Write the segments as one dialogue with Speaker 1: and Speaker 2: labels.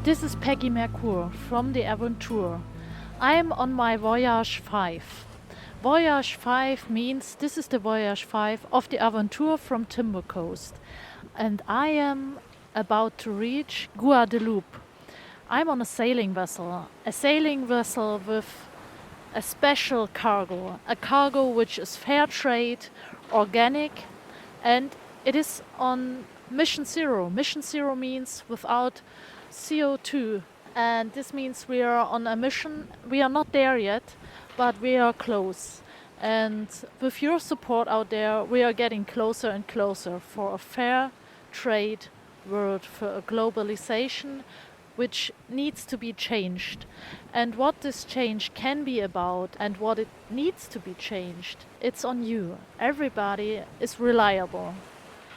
Speaker 1: This is Peggy Merkur from the Avontuur. I'm on my Voyage 5. Voyage 5 means this is the Voyage 5 of the Avontuur from Timber Coast. And I am about to reach Guadeloupe. I'm on a sailing vessel with a special cargo, a cargo which is fair trade, organic, and it is on mission zero. Mission zero means without CO2, and this means we are on a mission. We are not there yet, but we are close. And with your support out there, we are getting closer and closer for a fair trade world, for a globalization which needs to be changed. And what this change can be about and what it needs to be changed, it's on you. Everybody is reliable,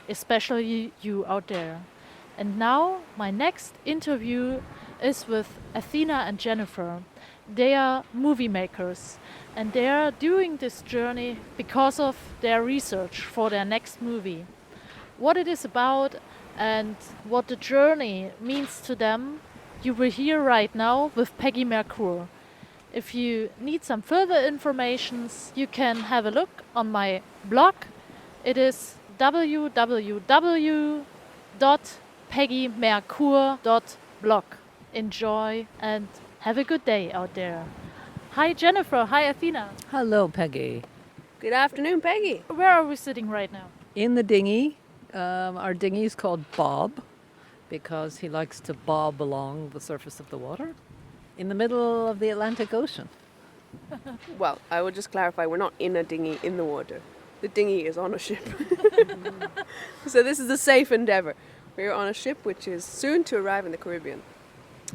Speaker 1: especially you out there. And now my next interview is with Athena and Jennifer. They are movie makers and they are doing this journey because of their research for their next movie. What it is about and what the journey means to them, you will hear right now with Peggy Merkur. If you need some further information, you can have a look on my blog. It is www.peggymerkur.blog. Enjoy and have a good day out there. Hi Jennifer, hi Athena.
Speaker 2: Hello, Peggy.
Speaker 3: Good afternoon, Peggy.
Speaker 1: Where are we sitting right now?
Speaker 2: In the dinghy. Our dinghy is called Bob because he likes to bob along the surface of the water in the middle of the Atlantic Ocean.
Speaker 3: Well, I would just clarify, we're not in a dinghy in the water. The dinghy is on a ship. So this is a safe endeavor. We're on a ship which is soon to arrive in the Caribbean.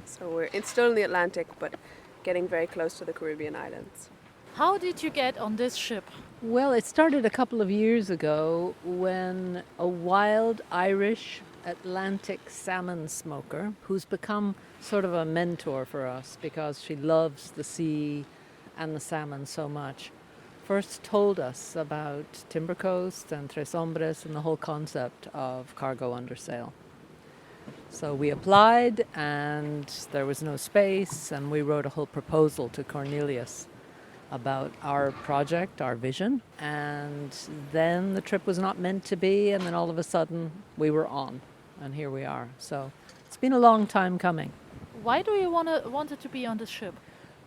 Speaker 3: So it's still in the Atlantic, but getting very close to the Caribbean islands.
Speaker 1: How did you get on this ship?
Speaker 2: Well, it started a couple of years ago when a wild Irish Atlantic salmon smoker, who's become sort of a mentor for us because she loves the sea and the salmon so much, first told us about Timber Coast and Tres Hombres and the whole concept of cargo under sail. So we applied and there was no space, and we wrote a whole proposal to Cornelius about our project, our vision, and then the trip was not meant to be, and then all of a sudden we were on, and here we are. So it's been a long time coming.
Speaker 1: Why do you wanted to be on this ship?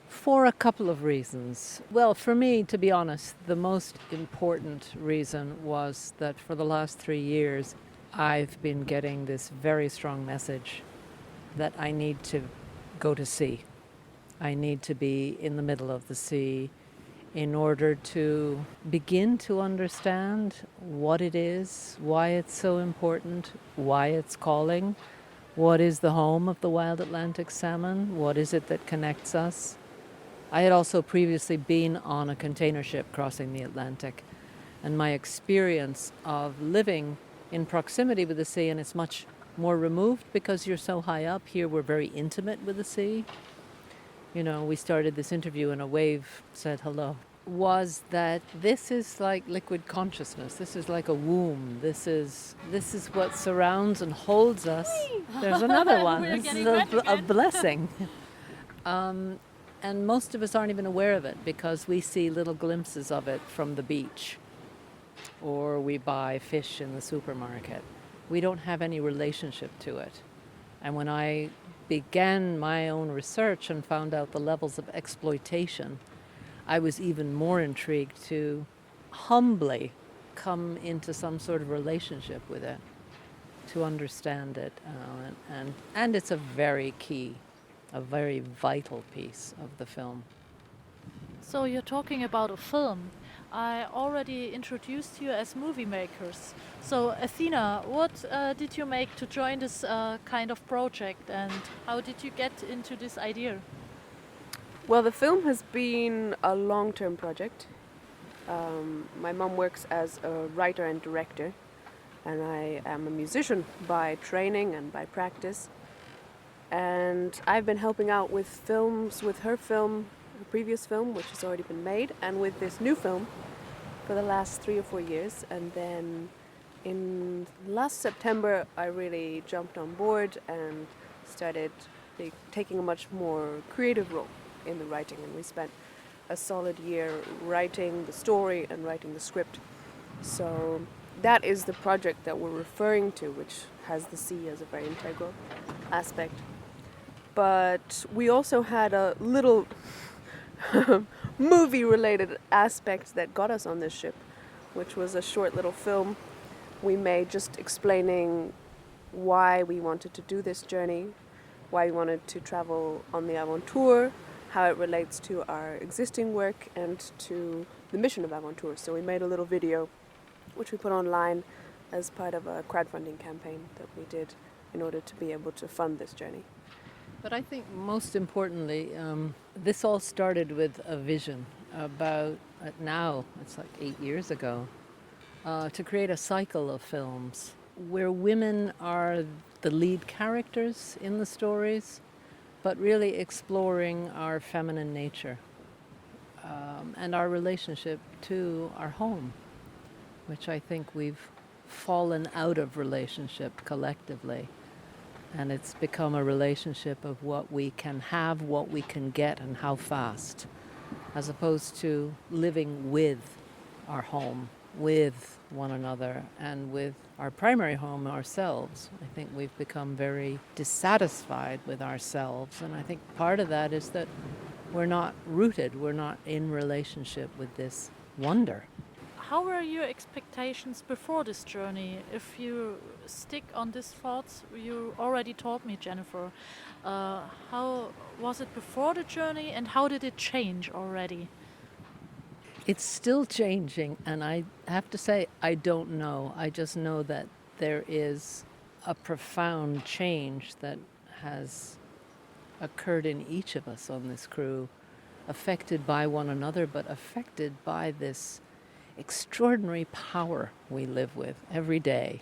Speaker 2: For a couple of reasons. Well, for me, to be honest, the most important reason was that for the last 3 years, I've been getting this very strong message that I need to go to sea. I need to be in the middle of the sea in order to begin to understand what it is, why it's so important, why it's calling, what is the home of the wild Atlantic salmon, what is it that connects us. I had also previously been on a container ship crossing the Atlantic, and my experience of living in proximity with the sea, and it's much more removed because you're so high up. Here we're very intimate with the sea. You know, we started this interview and a wave said hello. Was that this is like liquid consciousness. This is like a womb. This is what surrounds and holds us. There's another one.
Speaker 1: We're
Speaker 2: This is
Speaker 1: getting
Speaker 2: a blessing. And most of us aren't even aware of it because we see little glimpses of it from the beach, or we buy fish in the supermarket. We don't have any relationship to it. And when I began my own research and found out the levels of exploitation, I was even more intrigued to humbly come into some sort of relationship with it, to understand it. And it's a very key, a very vital piece of the film.
Speaker 1: So you're talking about a film. I already introduced you as movie makers. So Athena, what did you make to join this kind of project, and how did you get into this idea?
Speaker 3: Well, the film has been a long-term project. My mom works as a writer and director, and I am a musician by training and by practice. And I've been helping out with films, with her film, her previous film, which has already been made, and with this new film for the last 3 or 4 years. And then in last September, I really jumped on board and started taking a much more creative role in the writing, and we spent a solid year writing the story and writing the script. So that is the project that we're referring to, which has the sea as a very integral aspect. But we also had a little movie-related aspect that got us on this ship, which was a short little film we made just explaining why we wanted to do this journey, why we wanted to travel on the Avontuur, how it relates to our existing work and to the mission of Avontuur. So we made a little video which we put online as part of a crowdfunding campaign that we did in order to be able to fund this journey.
Speaker 2: But I think most importantly, this all started with a vision about, now it's like 8 years ago, to create a cycle of films where women are the lead characters in the stories, but really exploring our feminine nature and our relationship to our home, which I think we've fallen out of relationship collectively. And it's become a relationship of what we can have, what we can get, and how fast, as opposed to living with our home, with one another, and with our primary home, ourselves. I think we've become very dissatisfied with ourselves, and I think part of that is that we're not rooted, we're not in relationship with this wonder.
Speaker 1: How were your expectations before this journey? If you stick on these thoughts, you already told me, Jennifer. How was it before the journey, and how did it change already?
Speaker 2: It's still changing, and I have to say, I don't know. I just know that there is a profound change that has occurred in each of us on this crew, affected by one another, but affected by this extraordinary power we live with every day.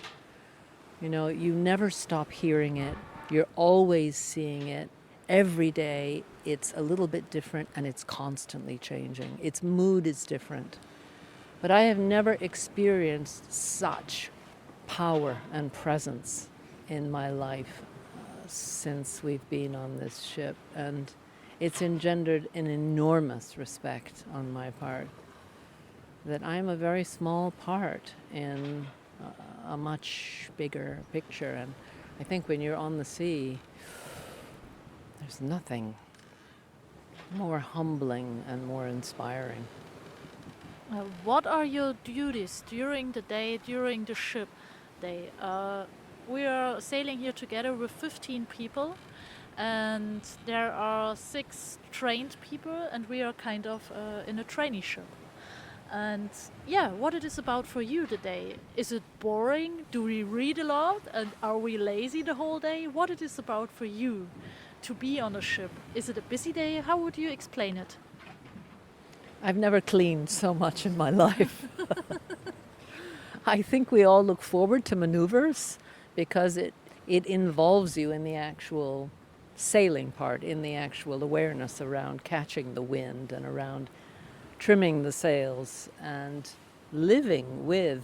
Speaker 2: You know, you never stop hearing it. You're always seeing it. Every day it's a little bit different, and it's constantly changing. Its mood is different. But I have never experienced such power and presence in my life since we've been on this ship. And it's engendered an enormous respect on my part, that I'm a very small part in a much bigger picture. And I think when you're on the sea, there's nothing more humbling and more inspiring.
Speaker 1: What are your duties during the day, during the ship day? We are sailing here together with 15 people, and there are 6 trained people, and we are kind of in a traineeship. And yeah, what it is about for you today? Is it boring? Do we read a lot? And are we lazy the whole day? What it is about for you to be on a ship? Is it a busy day? How would you explain it?
Speaker 2: I've never cleaned so much in my life. I think we all look forward to maneuvers because it involves you in the actual sailing part, in the actual awareness around catching the wind and around trimming the sails and living with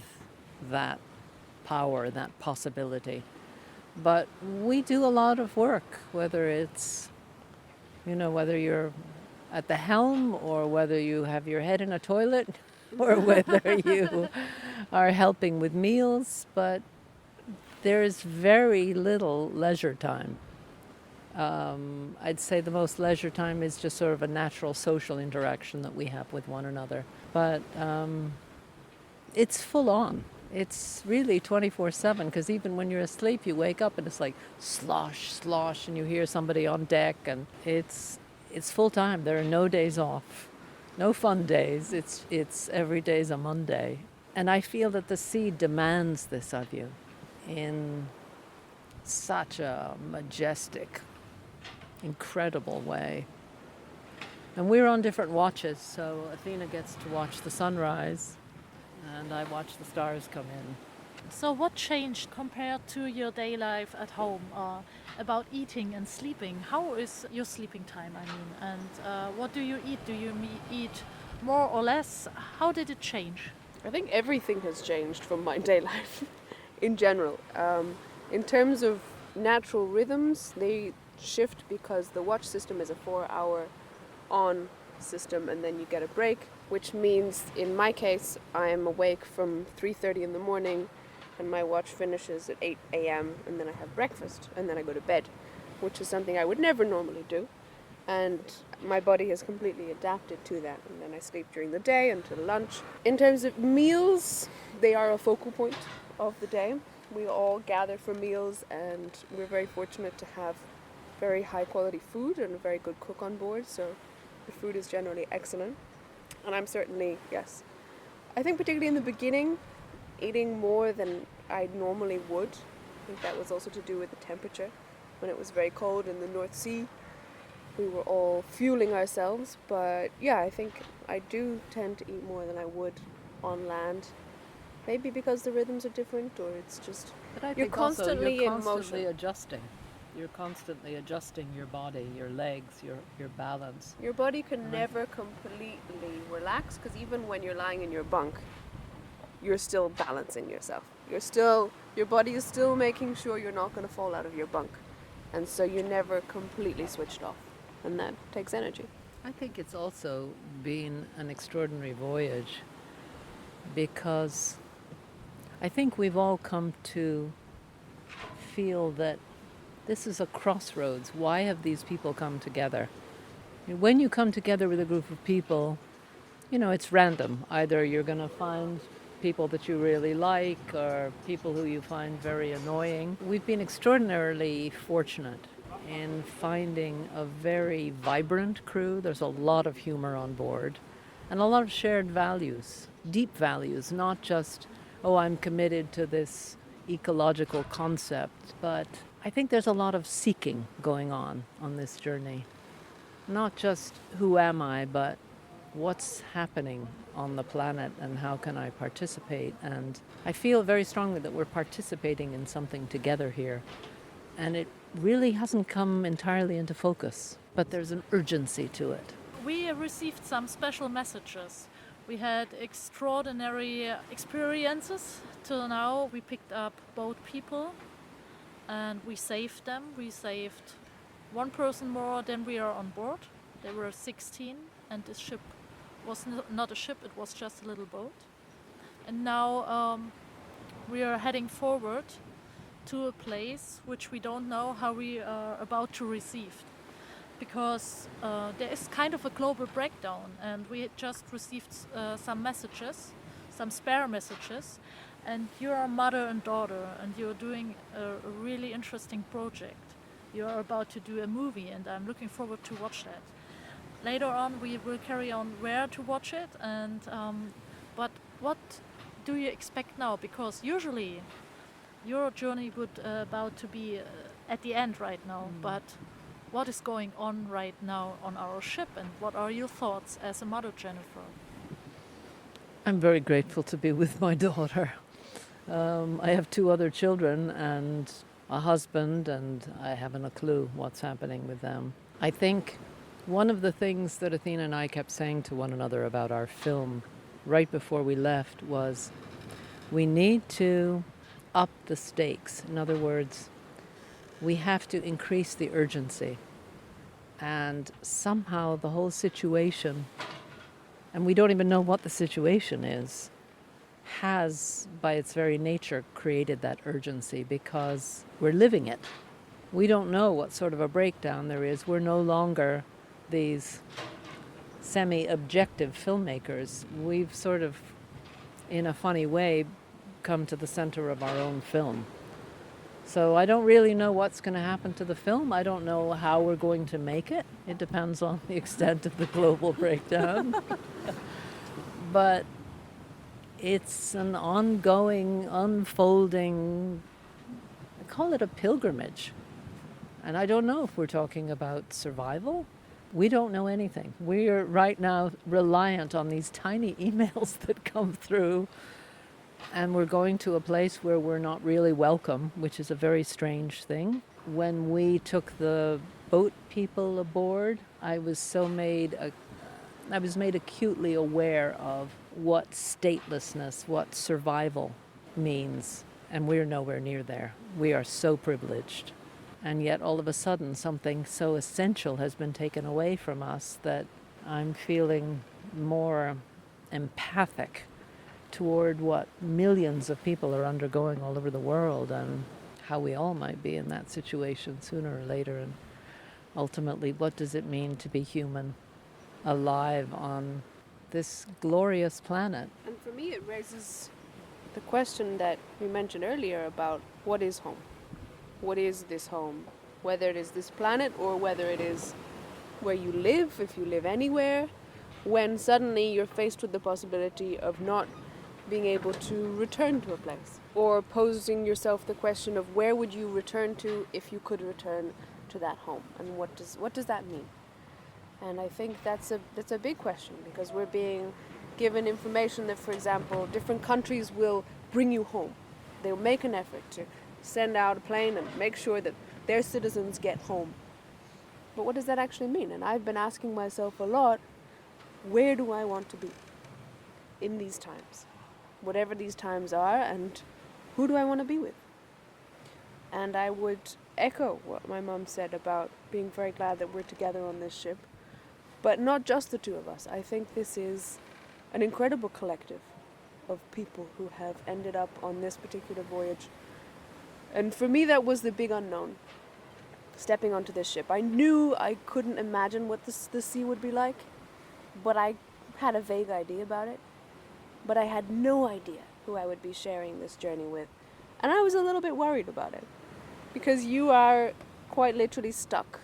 Speaker 2: that power, that possibility. But we do a lot of work, whether it's, whether you're at the helm or whether you have your head in a toilet or whether you are helping with meals, but there's very little leisure time. I'd say the most leisure time is just sort of a natural social interaction that we have with one another. But it's full on. It's really 24/7, because even when you're asleep, you wake up and it's like slosh, slosh, and you hear somebody on deck, and it's full time. There are no days off, no fun days. It's every day's a Monday. And I feel that the sea demands this of you in such a majestic, incredible way. And we're on different watches, so Athena gets to watch the sunrise and I watch the stars come in.
Speaker 1: So what changed compared to your day life at home about eating and sleeping? How is your sleeping time, and what do you eat? Do you eat more or less? How did it change?
Speaker 3: I think everything has changed from my day life in general. In terms of natural rhythms, they shift because the watch system is a 4-hour on system and then you get a break, which means in my case I am awake from 3:30 in the morning and my watch finishes at 8 a.m. and then I have breakfast and then I go to bed, which is something I would never normally do. And my body has completely adapted to that. And then I sleep during the day until lunch. In terms of meals, they are a focal point of the day. We all gather for meals and we're very fortunate to have very high quality food and a very good cook on board. So the food is generally excellent. And I'm certainly, yes, I think particularly in the beginning, eating more than I normally would. I think that was also to do with the temperature. When it was very cold in the North Sea, we were all fueling ourselves. But yeah, I think I do tend to eat more than I would on land. Maybe because the rhythms are different, or it's just
Speaker 2: But I
Speaker 3: you're
Speaker 2: think also
Speaker 3: constantly
Speaker 2: you're
Speaker 3: in
Speaker 2: constantly
Speaker 3: motion.
Speaker 2: adjusting. You're constantly adjusting your body, your legs, your balance.
Speaker 3: Your body can
Speaker 2: Right.
Speaker 3: never completely relax, because even when you're lying in your bunk, you're still balancing yourself. Your body is still making sure you're not going to fall out of your bunk. And so you're never completely switched off. And that takes energy.
Speaker 2: I think it's also been an extraordinary voyage because I think we've all come to feel that this is a crossroads. Why have these people come together? When you come together with a group of people, it's random. Either you're going to find people that you really like or people who you find very annoying. We've been extraordinarily fortunate in finding a very vibrant crew. There's a lot of humor on board and a lot of shared values, deep values, not just, oh, I'm committed to this ecological concept, but I think there's a lot of seeking going on this journey. Not just who am I, but what's happening on the planet and how can I participate. And I feel very strongly that we're participating in something together here. And it really hasn't come entirely into focus, but there's an urgency to it.
Speaker 1: We received some special messages. We had extraordinary experiences till now. We picked up boat people and we saved them. We saved one person more than we are on board. There were 16 and this ship was not a ship, it was just a little boat. And now we are heading forward to a place which we don't know how we are about to receive. Because there is kind of a global breakdown and we had just received some messages, some spare messages, and you're a mother and daughter and you're doing a really interesting project. You're about to do a movie and I'm looking forward to watch that. Later on we will carry on where to watch it, and but what do you expect now? Because usually your journey would about to be at the end right now, but what is going on right now on our ship and what are your thoughts as a mother, Jennifer?
Speaker 2: I'm very grateful to be with my daughter. I have 2 other children and a husband, and I haven't a clue what's happening with them. I think one of the things that Athena and I kept saying to one another about our film right before we left was we need to up the stakes. In other words, we have to increase the urgency. And somehow the whole situation, and we don't even know what the situation is, has, by its very nature, created that urgency because we're living it. We don't know what sort of a breakdown there is. We're no longer these semi-objective filmmakers. We've sort of, in a funny way, come to the center of our own film. So I don't really know what's going to happen to the film. I don't know how we're going to make it. It depends on the extent of the global breakdown. But it's an ongoing, unfolding, I call it a pilgrimage. And I don't know if we're talking about survival. We don't know anything. We are right now reliant on these tiny emails that come through. And we're going to a place where we're not really welcome, which is a very strange thing. When we took the boat people aboard, I was made acutely aware of what statelessness, what survival means. And we're nowhere near there. We are so privileged. And yet all of a sudden something so essential has been taken away from us that I'm feeling more empathic toward what millions of people are undergoing all over the world and how we all might be in that situation sooner or later. And ultimately, what does it mean to be human, alive on this glorious planet?
Speaker 3: And for me, it raises the question that we mentioned earlier about what is home? What is this home? Whether it is this planet or whether it is where you live, if you live anywhere, when suddenly you're faced with the possibility of not being able to return to a place, or posing yourself the question of where would you return to if you could return to that home, and what does that mean? And I think that's a big question, because we're being given information that, for example, different countries will bring you home. They'll make an effort to send out a plane and make sure that their citizens get home. But what does that actually mean? And I've been asking myself a lot, where do I want to be in these times? Whatever these times are, and who do I want to be with? And I would echo what my mum said about being very glad that we're together on this ship. But not just the two of us. I think this is an incredible collective of people who have ended up on this particular voyage. And for me, that was the big unknown, stepping onto this ship. I knew I couldn't imagine what the sea would be like, but I had a vague idea about it. But I had no idea who I would be sharing this journey with. And I was a little bit worried about it, because you are quite literally stuck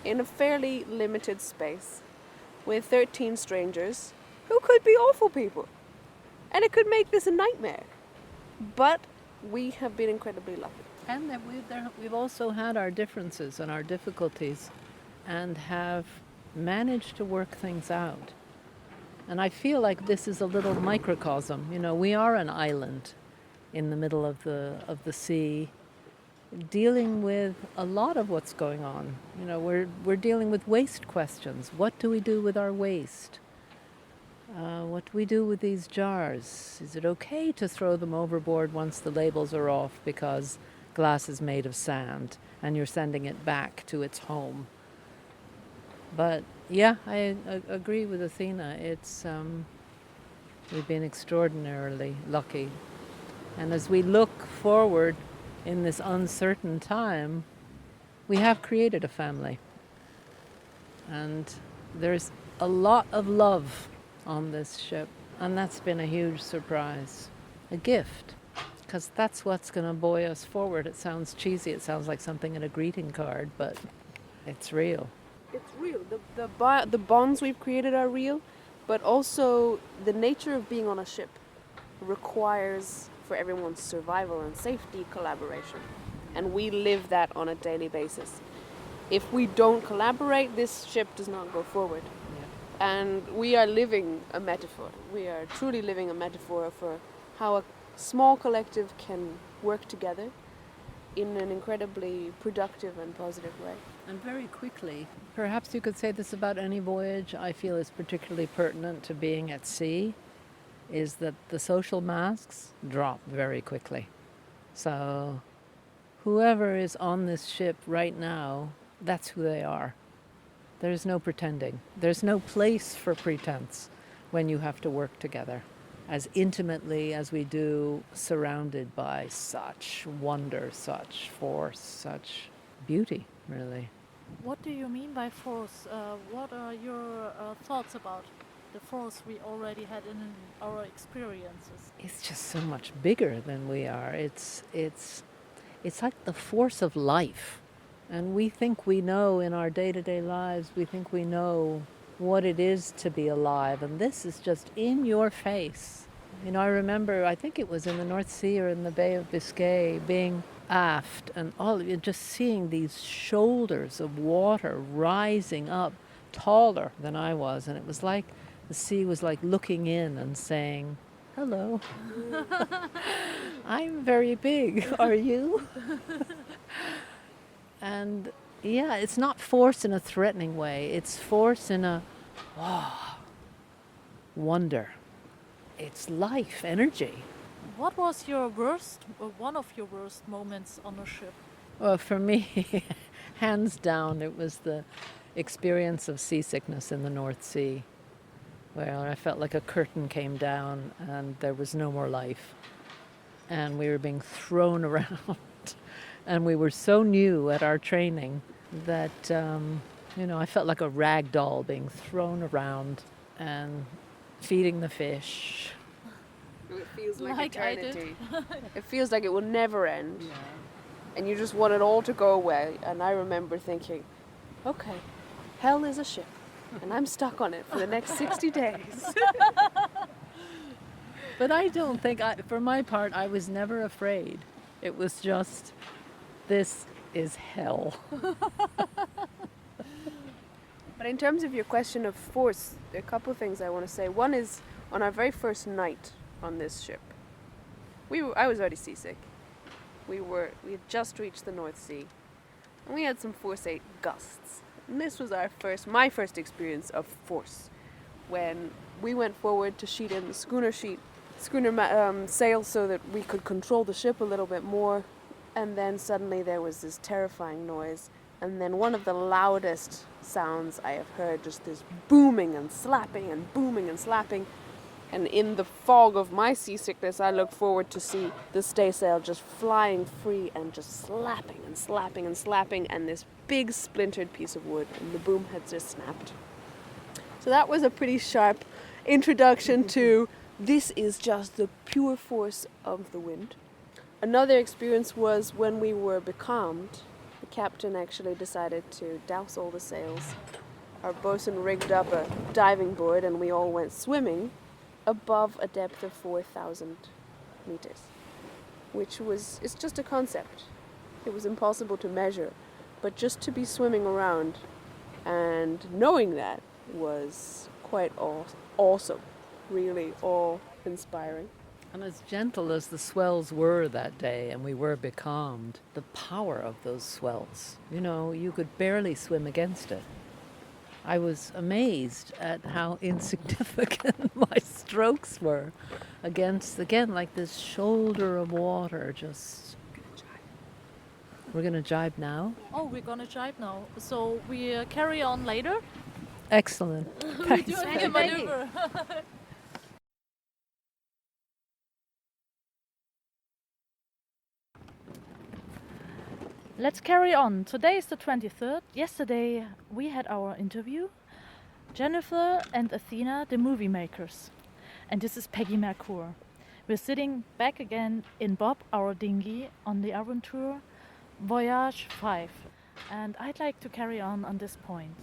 Speaker 3: in a fairly limited space with 13 strangers who could be awful people. And it could make this a nightmare. But we have been incredibly lucky.
Speaker 2: And that we've also had our differences and our difficulties and have managed to work things out. And I feel like this is a little microcosm. You know, we are an island in the middle of the sea, dealing with a lot of what's going on. You know, we're dealing with waste questions. What do we do with our waste? What do we do with these jars? Is it okay to throw them overboard once the labels are off because glass is made of sand and you're sending it back to its home? But yeah, I agree with Athena. It's we've been extraordinarily lucky. And as we look forward in this uncertain time, we have created a family. And there's a lot of love on this ship. And that's been a huge surprise, a gift, because that's what's going to buoy us forward. It sounds cheesy. It sounds like something in a greeting card, but it's real.
Speaker 3: It's real. The bonds we've created are real, but also the nature of being on a ship requires, for everyone's survival and safety, collaboration. And we live that on a daily basis. If we don't collaborate, this ship does not go forward. Yeah. And we are living a metaphor. We are truly living a metaphor for how a small collective can work together in an incredibly productive and positive way.
Speaker 2: And very quickly, perhaps you could say this about any voyage, I feel is particularly pertinent to being at sea, is that the social masks drop very quickly. So whoever is on this ship right now, that's who they are. There's no pretending. There's no place for pretense when you have to work together as intimately as we do, surrounded by such wonder, such force, such beauty, really.
Speaker 1: What do you mean by force? What are your thoughts about the force we already had in our experiences?
Speaker 2: It's just so much bigger than we are. It's like the force of life. And we think we know in our day-to-day lives, we think we know what it is to be alive. And this is just in your face. You know, I remember, I think it was in the North Sea or in the Bay of Biscay, being aft and all of you just seeing these shoulders of water rising up taller than I was. And it was like the sea was like looking in and saying, hello, I'm very big, are you? And yeah, it's not force in a threatening way. It's force in a wonder. It's life, energy.
Speaker 1: What was your worst, one of your worst moments on a ship?
Speaker 2: Well, for me, hands down, it was the experience of seasickness in the North Sea, where I felt like a curtain came down and there was no more life. And we were being thrown around. And we were so new at our training that, I felt like a rag doll being thrown around and feeding the fish.
Speaker 3: It feels
Speaker 1: Like I did.
Speaker 3: eternity. It feels like it will never end. And you just want it all to go away. And I remember thinking, okay, hell is a ship. And I'm stuck on it for the next 60 days.
Speaker 2: But I don't think, for my part, I was never afraid. It was just, this is hell.
Speaker 3: But in terms of your question of force, there are a couple of things I want to say. One is, on our very first night on this ship, I was already seasick. We had just reached the North Sea, and we had some force 8 gusts. And this was my first experience of force, when we went forward to sheet in the schooner sail so that we could control the ship a little bit more, and then suddenly there was this terrifying noise, and then one of the loudest sounds I have heard, just this booming and slapping and booming and slapping. And in the fog of my seasickness, I look forward to see the staysail just flying free and just slapping and slapping and slapping, and this big splintered piece of wood, and the boom had just snapped. So that was a pretty sharp introduction to this is just the pure force of the wind. Another experience was when we were becalmed. The captain actually decided to douse all the sails. Our bosun rigged up a diving board and we all went swimming above a depth of 4,000 meters, it's just a concept. It was impossible to measure, but just to be swimming around and knowing that was quite awesome, really awe-inspiring.
Speaker 2: And as gentle as the swells were that day, and we were becalmed, the power of those swells, you could barely swim against it. I was amazed at how insignificant my strokes were against, again, like this shoulder of water. Just, we're going to jibe now?
Speaker 1: Oh, we're gonna jibe now. So we carry on later.
Speaker 2: Excellent.
Speaker 1: We do a maneuver. Let's carry on. Today is the 23rd. Yesterday we had our interview. Jennifer and Athena, the movie makers. And this is Peggy Merkur. We're sitting back again in Bob, our dinghy, on the Avontuur Voyage 5. And I'd like to carry on this point.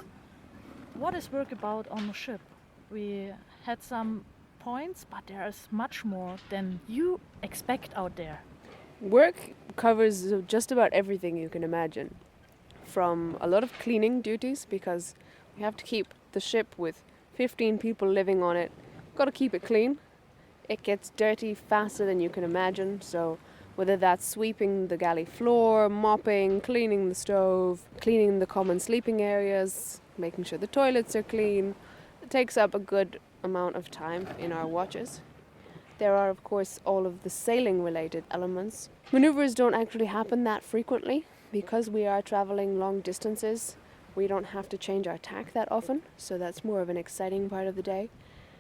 Speaker 1: What is work about on the ship? We had some points, but there is much more than you expect out there.
Speaker 3: Work covers just about everything you can imagine. From a lot of cleaning duties, because we have to keep the ship with 15 people living on it. Got to keep it clean. It gets dirty faster than you can imagine, so whether that's sweeping the galley floor, mopping, cleaning the stove, cleaning the common sleeping areas, making sure the toilets are clean, it takes up a good amount of time in our watches. There are, of course, all of the sailing-related elements. Maneuvers don't actually happen that frequently because we are traveling long distances. We don't have to change our tack that often, so that's more of an exciting part of the day.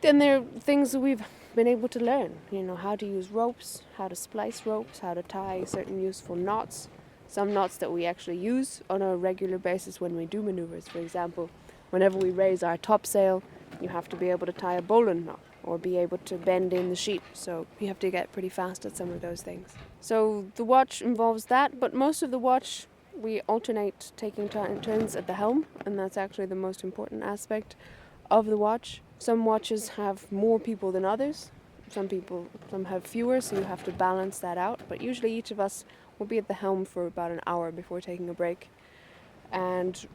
Speaker 3: Then there are things that we've been able to learn, how to use ropes, how to splice ropes, how to tie certain useful knots. Some knots that we actually use on a regular basis when we do maneuvers. For example, whenever we raise our topsail, you have to be able to tie a bowline knot or be able to bend in the sheet, so you have to get pretty fast at some of those things. So the watch involves that, but most of the watch we alternate taking turns at the helm, and that's actually the most important aspect of the watch. Some watches have more people than others. Some have fewer, so you have to balance that out, but usually each of us will be at the helm for about an hour before taking a break, and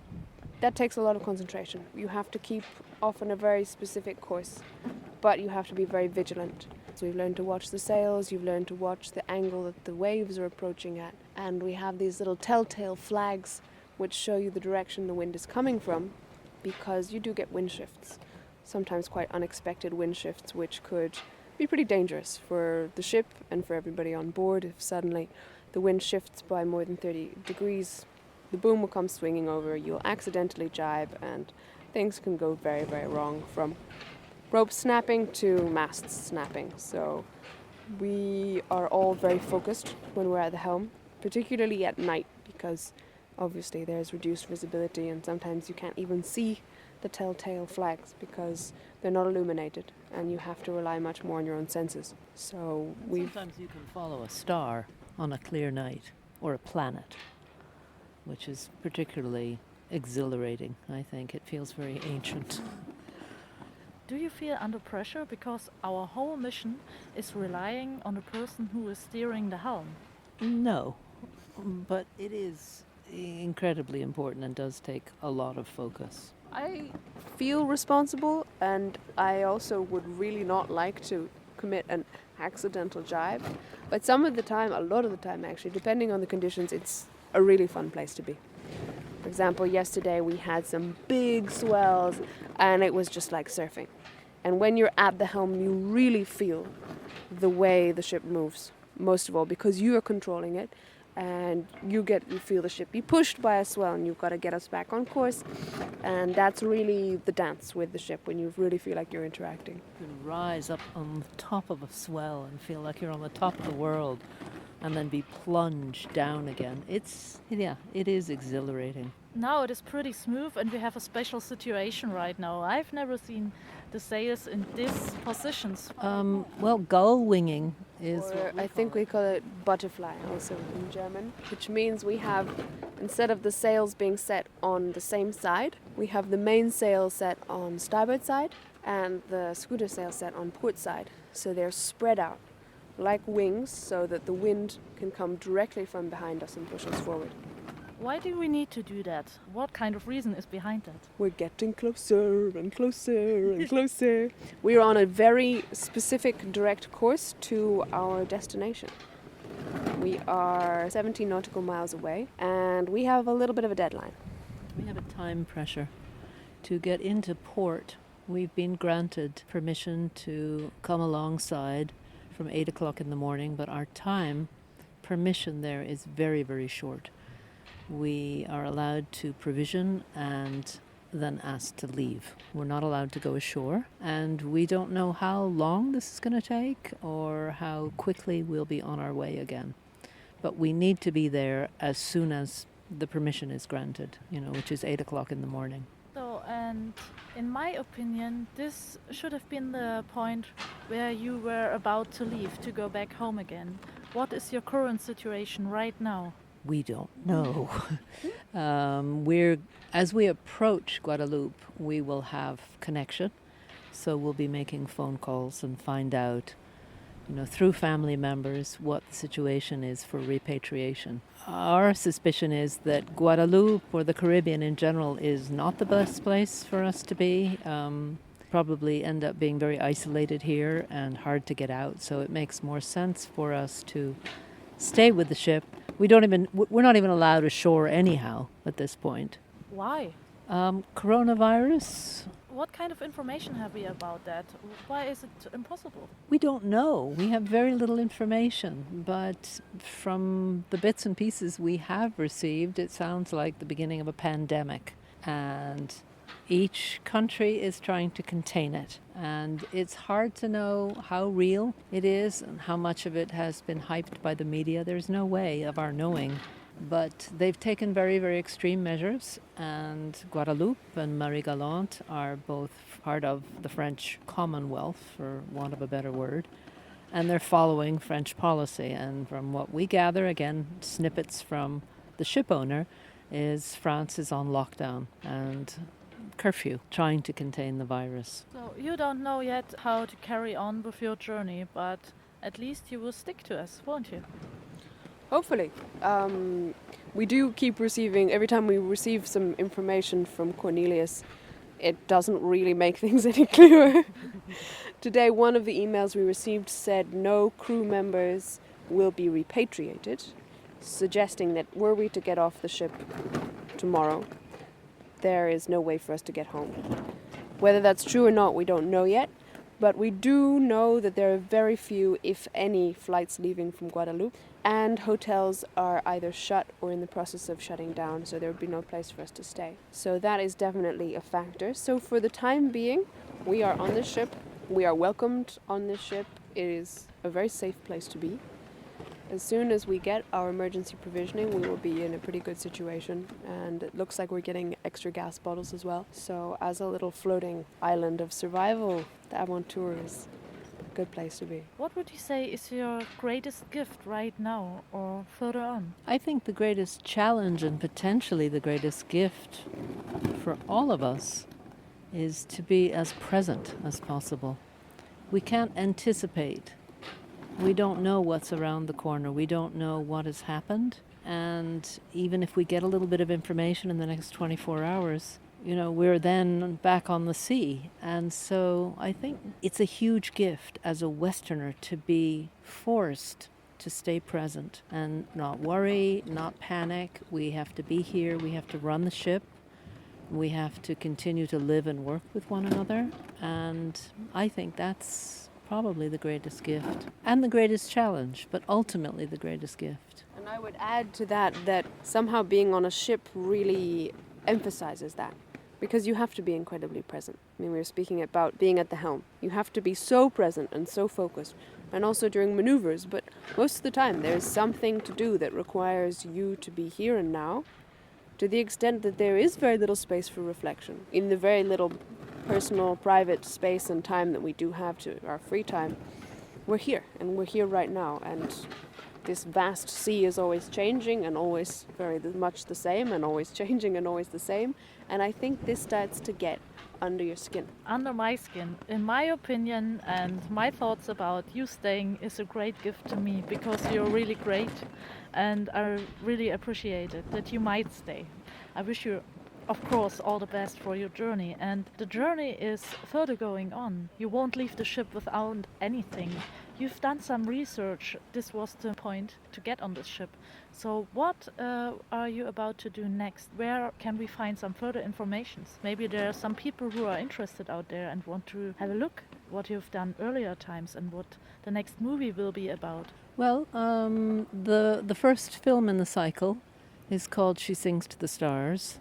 Speaker 3: that takes a lot of concentration. You have to keep often a very specific course, but you have to be very vigilant. So you've learned to watch the sails, you've learned to watch the angle that the waves are approaching at, and we have these little telltale flags which show you the direction the wind is coming from, because you do get wind shifts, sometimes quite unexpected wind shifts, which could be pretty dangerous for the ship and for everybody on board if suddenly the wind shifts by more than 30 degrees, the boom will come swinging over, you'll accidentally jibe, and things can go very, very wrong, from ropes snapping to masts snapping. So we are all very focused when we're at the helm, particularly at night, because obviously there's reduced visibility and sometimes you can't even see the telltale flags because they're not illuminated, and you have to rely much more on your own senses. So
Speaker 2: Sometimes you can follow a star on a clear night, or a planet, which is particularly exhilarating, I think. It feels very ancient.
Speaker 1: Do you feel under pressure because our whole mission is relying on the person who is steering the helm?
Speaker 2: No, but it is incredibly important and does take a lot of focus.
Speaker 3: I feel responsible, and I also would really not like to commit an accidental jibe. But some of the time, a lot of the time actually, depending on the conditions, it's a really fun place to be. For example, yesterday we had some big swells and it was just like surfing. And when you're at the helm, you really feel the way the ship moves, most of all, because you are controlling it. And you feel the ship be pushed by a swell, and you've got to get us back on course. And that's really the dance with the ship, when you really feel like you're interacting.
Speaker 2: You can rise up on the top of a swell and feel like you're on the top of the world, and then be plunged down again. It is exhilarating.
Speaker 1: Now it is pretty smooth, and we have a special situation right now. I've never seen the sails in these positions.
Speaker 2: Well, gull winging is
Speaker 3: Or I think we call it butterfly also in German, which means we have, instead of the sails being set on the same side, we have the main sail set on starboard side and the scooter sail set on port side. So they're spread out like wings so that the wind can come directly from behind us and push us forward.
Speaker 1: Why do we need to do that? What kind of reason is behind that?
Speaker 3: We're getting closer and closer and closer. We're on a very specific direct course to our destination. We are 17 nautical miles away, and we have a little bit of a deadline.
Speaker 2: We have a time pressure. To get into port, we've been granted permission to come alongside from 8 o'clock in the morning, but our time permission there is very, very short. We are allowed to provision and then asked to leave. We're not allowed to go ashore, and we don't know how long this is going to take or how quickly we'll be on our way again. But we need to be there as soon as the permission is granted, which is 8 o'clock in the morning.
Speaker 1: So, and in my opinion, this should have been the point where you were about to leave to go back home again. What is your current situation right now?
Speaker 2: We don't know. As we approach Guadeloupe, we will have connection. So we'll be making phone calls and find out, through family members, what the situation is for repatriation. Our suspicion is that Guadeloupe, or the Caribbean in general, is not the best place for us to be. Probably end up being very isolated here and hard to get out. So it makes more sense for us to stay with the ship. We're not even allowed ashore anyhow at this point.
Speaker 1: Why?
Speaker 2: Coronavirus?
Speaker 1: What kind of information have we about that? Why is it impossible?
Speaker 2: We don't know. We have very little information, but from the bits and pieces we have received, it sounds like the beginning of a pandemic. And each country is trying to contain it, and it's hard to know how real it is and how much of it has been hyped by the media. There's no way of our knowing, but they've taken very, very extreme measures, and Guadeloupe and Marie-Galante are both part of the French Commonwealth, for want of a better word, and they're following French policy. And from what we gather, again, snippets from the ship owner, is France is on lockdown and curfew, trying to contain the virus.
Speaker 1: So you don't know yet how to carry on with your journey, but at least you will stick to us, won't you?
Speaker 3: Hopefully. We do keep receiving, every time we receive some information from Cornelius, it doesn't really make things any clearer. Today, one of the emails we received said no crew members will be repatriated, suggesting that were we to get off the ship tomorrow, there is no way for us to get home. Whether that's true or not, we don't know yet, but we do know that there are very few, if any, flights leaving from Guadeloupe, and hotels are either shut or in the process of shutting down, so there would be no place for us to stay. So that is definitely a factor. So for the time being, we are on the ship. We are welcomed on this ship. It is a very safe place to be. As soon as we get our emergency provisioning, we will be in a pretty good situation, and it looks like we're getting extra gas bottles as well. So as a little floating island of survival, the Avontuur is a good place to be.
Speaker 1: What would you say is your greatest gift right now or further on?
Speaker 2: I think the greatest challenge and potentially the greatest gift for all of us is to be as present as possible. We can't anticipate. We don't know what's around the corner. We don't know what has happened. And even if we get a little bit of information in the next 24 hours, we're then back on the sea. And so I think it's a huge gift as a Westerner to be forced to stay present and not worry, not panic. We have to be here. We have to run the ship. We have to continue to live and work with one another. And I think that's probably the greatest gift and the greatest challenge, but ultimately the greatest gift.
Speaker 3: And I would add to that somehow being on a ship really emphasizes that, because you have to be incredibly present. I mean, we were speaking about being at the helm. You have to be so present and so focused, and also during maneuvers, but most of the time there's something to do that requires you to be here and now, to the extent that there is very little space for reflection. In the very little personal, private space and time that we do have to our free time, we're here, and we're here right now. And this vast sea is always changing and always very much the same, and always changing and always the same. And I think this starts to get under your skin.
Speaker 1: Under my skin, in my opinion, and my thoughts about you staying is a great gift to me, because you're really great, and I really appreciate it that you might stay. I wish you, of course, all the best for your journey, and the journey is further going on. You won't leave the ship without anything. You've done some research. This was the point to get on this ship. So what are you about to do next? Where can we find some further information? Maybe there are some people who are interested out there and want to have a look what you've done earlier times and what the next movie will be about.
Speaker 2: Well, the first film in the cycle is called She Sings to the Stars.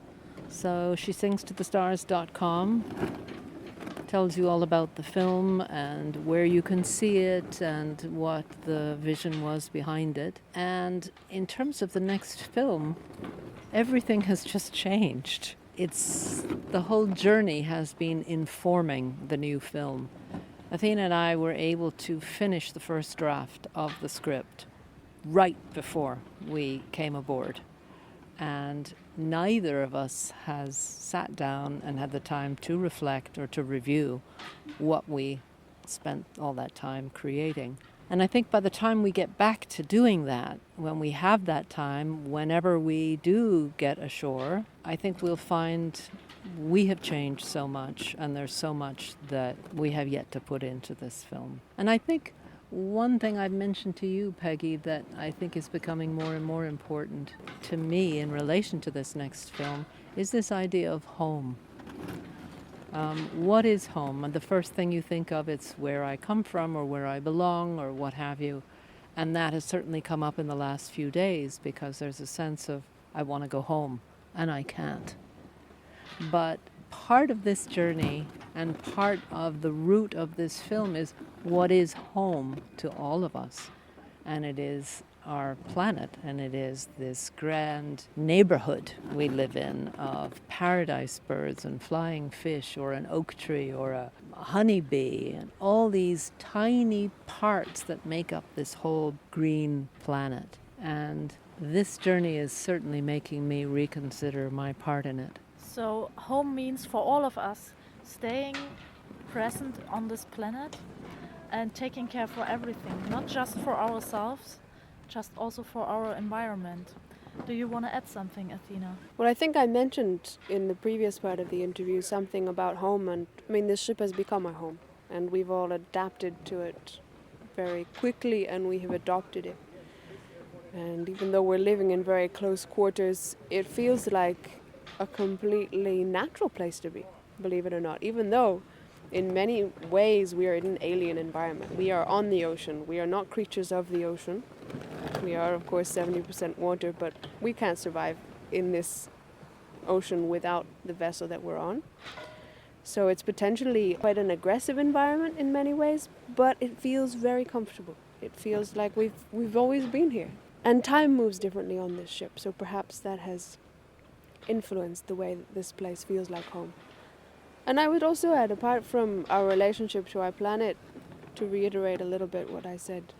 Speaker 2: So shesingstothestars.com tells you all about the film and where you can see it and what the vision was behind it. And in terms of the next film, everything has just changed. The whole journey has been informing the new film. Athena and I were able to finish the first draft of the script right before we came aboard. And neither of us has sat down and had the time to reflect or to review what we spent all that time creating. And I think by the time we get back to doing that, when we have that time, whenever we do get ashore, I think we'll find we have changed so much, and there's so much that we have yet to put into this film. And I think one thing I've mentioned to you, Peggy, that I think is becoming more and more important to me in relation to this next film is this idea of home. What is home? And the first thing you think of, it's where I come from or where I belong or what have you. And that has certainly come up in the last few days, because there's a sense of I want to go home and I can't. But part of this journey and part of the root of this film is what is home to all of us. And it is our planet, and it is this grand neighborhood we live in of paradise birds and flying fish, or an oak tree or a honeybee, and all these tiny parts that make up this whole green planet. And this journey is certainly making me reconsider my part in it.
Speaker 1: So home means for all of us staying present on this planet and taking care for everything, not just for ourselves, just also for our environment. Do you want to add something, Athena?
Speaker 3: Well, I think I mentioned in the previous part of the interview something about home, and I mean, this ship has become our home, and we've all adapted to it very quickly, and we have adopted it. And even though we're living in very close quarters, it feels like a completely natural place to be, believe it or not, even though in many ways we are in an alien environment. We are on the ocean. We are not creatures of the ocean. We are, of course, 70% water, but we can't survive in this ocean without the vessel that we're on. So it's potentially quite an aggressive environment in many ways, but it feels very comfortable. It feels like we've always been here. And time moves differently on this ship, so perhaps that has influenced the way that this place feels like home. And I would also add, apart from our relationship to our planet, to reiterate a little bit what I said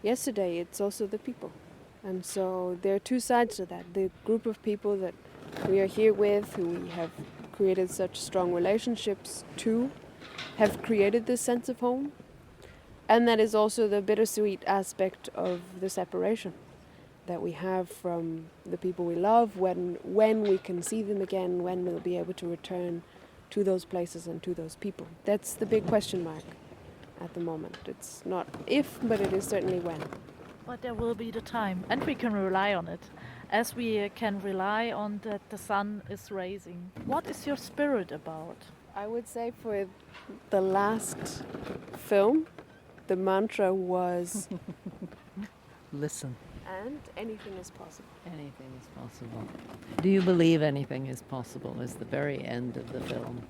Speaker 3: yesterday, it's also the people. And so there are two sides to that. The group of people that we are here with, who we have created such strong relationships to, have created this sense of home. And that is also the bittersweet aspect of the separation that we have from the people we love, when we can see them again, when we'll be able to return to those places and to those people. That's the big question mark at the moment. It's not if, but it is certainly when.
Speaker 1: But there will be the time, and we can rely on it, as we can rely on that the sun is rising. What is your spirit about?
Speaker 3: I would say for the last film, the mantra was
Speaker 2: Listen.
Speaker 3: and anything is possible.
Speaker 2: Anything is possible. Do you believe anything is possible is the very end of the film.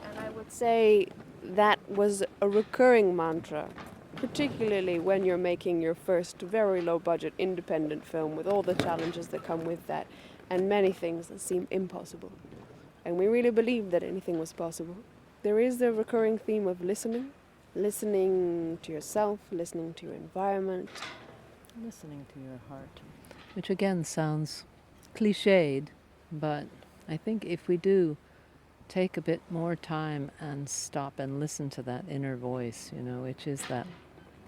Speaker 3: And I would say that was a recurring mantra, particularly when you're making your first very low budget independent film with all the challenges that come with that and many things that seem impossible. And we really believed that anything was possible. There is the recurring theme of listening to yourself, listening to your environment.
Speaker 2: Listening to your heart. Which again sounds cliched, but I think if we do take a bit more time and stop and listen to that inner voice, which is that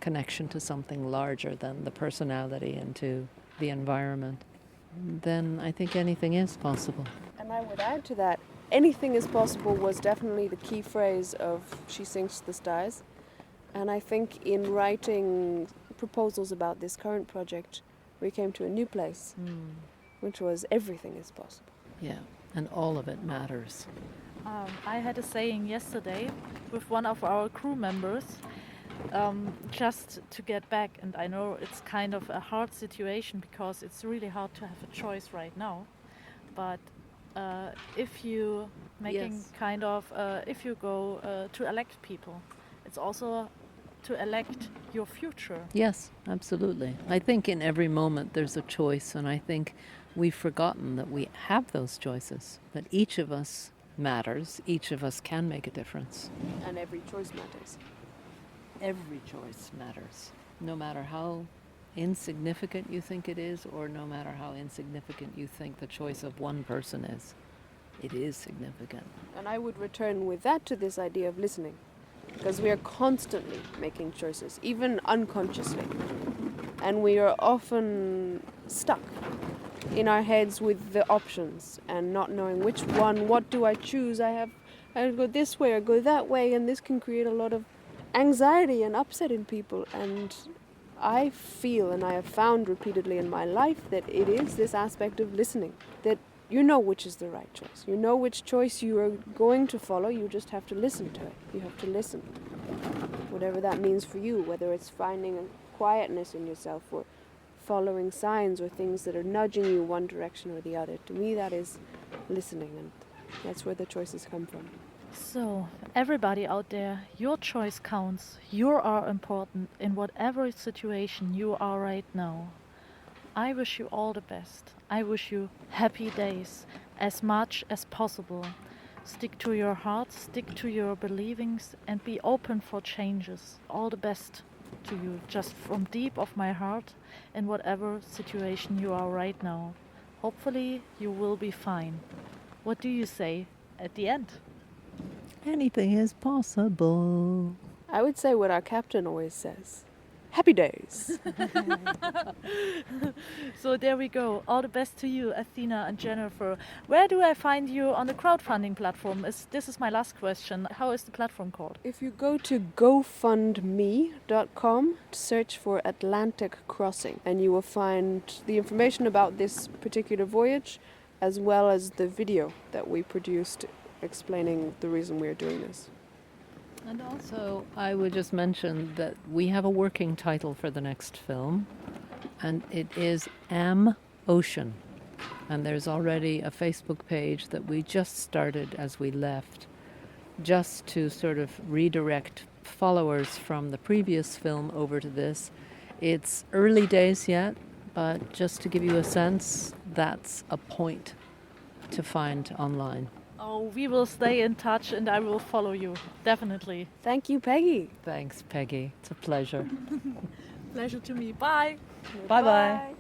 Speaker 2: connection to something larger than the personality and to the environment, then I think anything is possible.
Speaker 3: And I would add to that, anything is possible was definitely the key phrase of She Sings to the Stars. And I think in writing proposals about this current project, we came to a new place, which was everything is possible.
Speaker 2: Yeah, and all of it matters.
Speaker 1: I had a saying yesterday with one of our crew members, just to get back, and I know it's kind of a hard situation because it's really hard to have a choice right now, but if you making
Speaker 2: Yes.
Speaker 1: if you go to elect people, it's also to elect your future.
Speaker 2: Yes, absolutely. I think in every moment there's a choice, and I think we've forgotten that we have those choices, that each of us matters, each of us can make a difference.
Speaker 3: And every choice matters.
Speaker 2: Every choice matters, no matter how insignificant you think it is, or no matter how insignificant you think the choice of one person is. It is significant.
Speaker 3: And I would return with that to this idea of listening, because we are constantly making choices, even unconsciously. And we are often stuck in our heads with the options and not knowing which one, what do I choose? I go this way or go that way, and this can create a lot of anxiety and upset in people. And I feel, and I have found repeatedly in my life, that it is this aspect of listening, that you know which is the right choice. You know which choice you are going to follow. You just have to listen to it. You have to listen. Whatever that means for you, whether it's finding a quietness in yourself or following signs or things that are nudging you one direction or the other. To me, that is listening, and that's where the choices come from.
Speaker 1: So, everybody out there, your choice counts. You are important in whatever situation you are right now. I wish you all the best. I wish you happy days as much as possible. Stick to your heart, stick to your believings, and be open for changes. All the best to you, just from deep of my heart, in whatever situation you are right now. Hopefully you will be fine. What do you say at the end?
Speaker 2: Anything is possible.
Speaker 3: I would say what our captain always says. Happy days.
Speaker 1: So there we go. All the best to you, Athena and Jennifer. Where do I find you on the crowdfunding platform? This is my last question. How is the platform called?
Speaker 3: If you go to gofundme.com, search for Atlantic Crossing, and you will find the information about this particular voyage, as well as the video that we produced explaining the reason we're doing this.
Speaker 2: And also, I would just mention that we have a working title for the next film, and it is Am Ocean. And there's already a Facebook page that we just started as we left, just to sort of redirect followers from the previous film over to this. It's early days yet, but just to give you a sense, that's a point to find online.
Speaker 1: Oh, we will stay in touch and I will follow you, definitely.
Speaker 3: Thank you, Peggy.
Speaker 2: Thanks, Peggy. It's a pleasure.
Speaker 1: Pleasure to me. Bye.
Speaker 2: Bye-bye.